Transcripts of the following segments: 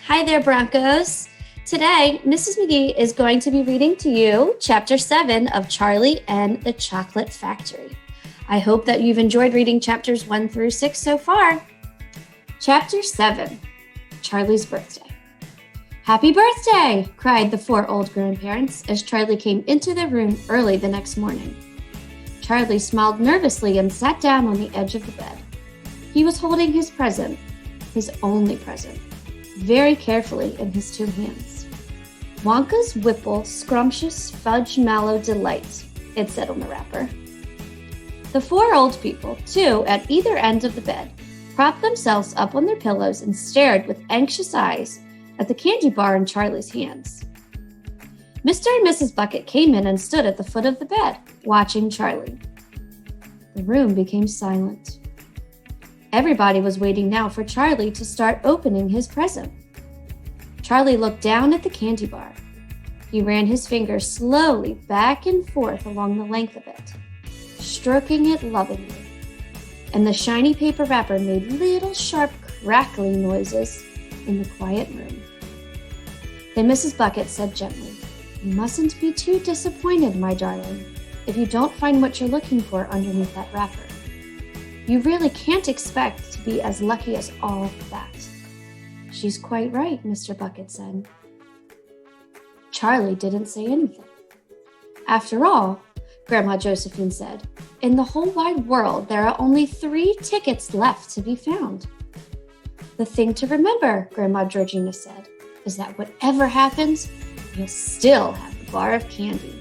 Hi there, Broncos. Today, Mrs. McGee is going to be reading to you Chapter 7 of Charlie and the Chocolate Factory. I hope that you've enjoyed reading chapters 1 through 6 so far. Chapter 7, Charlie's Birthday. Happy birthday, cried the four old grandparents as Charlie came into their room early the next morning. Charlie smiled nervously and sat down on the edge of the bed. He was holding his present, his only present, very carefully in his two hands. Wonka's Whipple Scrumptious Fudge Mallow Delight, it said on the wrapper. The four old people, two at either end of the bed, propped themselves up on their pillows and stared with anxious eyes at the candy bar in Charlie's hands. Mr. and Mrs. Bucket came in and stood at the foot of the bed, watching Charlie. The room became silent. Everybody was waiting now for Charlie to start opening his present. Charlie looked down at the candy bar. He ran his fingers slowly back and forth along the length of it, stroking it lovingly. And the shiny paper wrapper made little sharp crackling noises in the quiet room. Then Mrs. Bucket said gently, "You mustn't be too disappointed, my darling, if you don't find what you're looking for underneath that wrapper. You really can't expect to be as lucky as all that." "She's quite right," Mr. Bucket said. Charlie didn't say anything. "After all," Grandma Josephine said, "in the whole wide world, there are only 3 tickets left to be found." "The thing to remember," Grandma Georgina said, "is that whatever happens, you'll still have the bar of candy."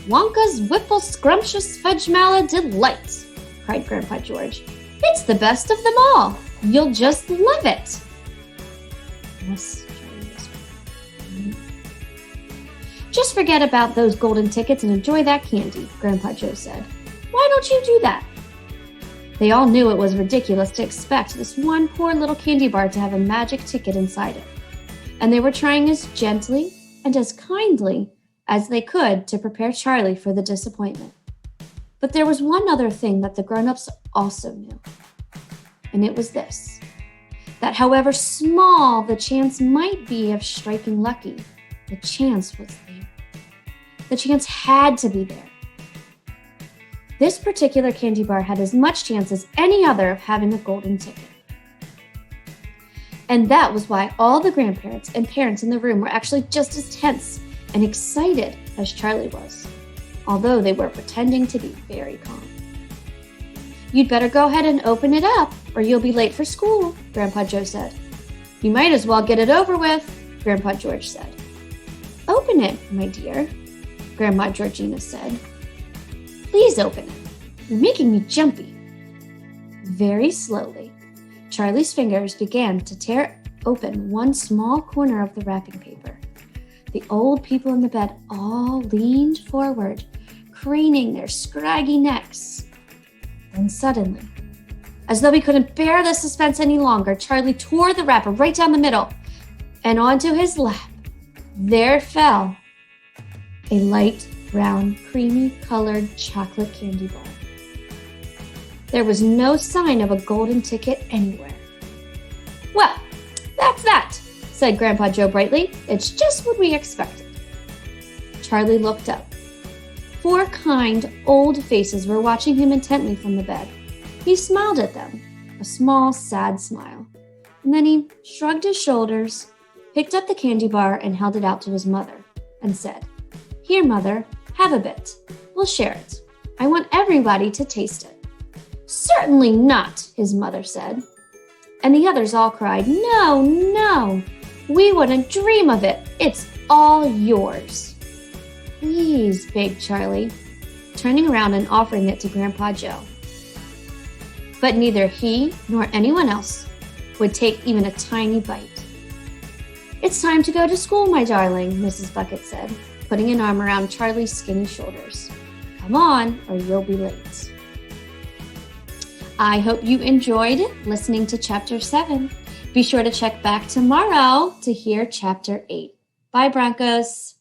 "Wonka's Whipple Scrumptious Fudge Mallow Delight," cried Grandpa George. "It's the best of them all. You'll just love it." "Yes," Charlie whispered. "Just forget about those golden tickets and enjoy that candy," Grandpa Joe said. "Why don't you do that?" They all knew it was ridiculous to expect this one poor little candy bar to have a magic ticket inside it, and they were trying as gently and as kindly as they could to prepare Charlie for the disappointment. But there was one other thing that the grown-ups also knew, and it was this, that however small the chance might be of striking lucky, the chance was there. The chance had to be there. This particular candy bar had as much chance as any other of having a golden ticket. And that was why all the grandparents and parents in the room were actually just as tense and excited as Charlie was, although they were pretending to be very calm. "You'd better go ahead and open it up, or you'll be late for school," Grandpa Joe said. "You might as well get it over with," Grandpa George said. "Open it, my dear," Grandma Georgina said. "Please open it. You're making me jumpy." Very slowly, Charlie's fingers began to tear open one small corner of the wrapping paper. The old people in the bed all leaned forward, craning their scraggy necks. Then suddenly, as though he couldn't bear the suspense any longer, Charlie tore the wrapper right down the middle, and onto his lap, there fell a light brown, creamy-colored chocolate candy bar. There was no sign of a golden ticket anywhere. "Well, that's that," said Grandpa Joe brightly. "It's just what we expected." Charlie looked up. 4 kind, old faces were watching him intently from the bed. He smiled at them, a small, sad smile. And then he shrugged his shoulders, picked up the candy bar and held it out to his mother, and said, "Here, Mother, have a bit. We'll share it. I want everybody to taste it." "Certainly not," his mother said. And the others all cried, "No, no, we wouldn't dream of it. It's all yours." "Please," begged Charlie, turning around and offering it to Grandpa Joe. But neither he nor anyone else would take even a tiny bite. "It's time to go to school, my darling," Mrs. Bucket said, putting an arm around Charlie's skinny shoulders. "Come on, or you'll be late." I hope you enjoyed listening to Chapter 7. Be sure to check back tomorrow to hear Chapter 8. Bye, Broncos.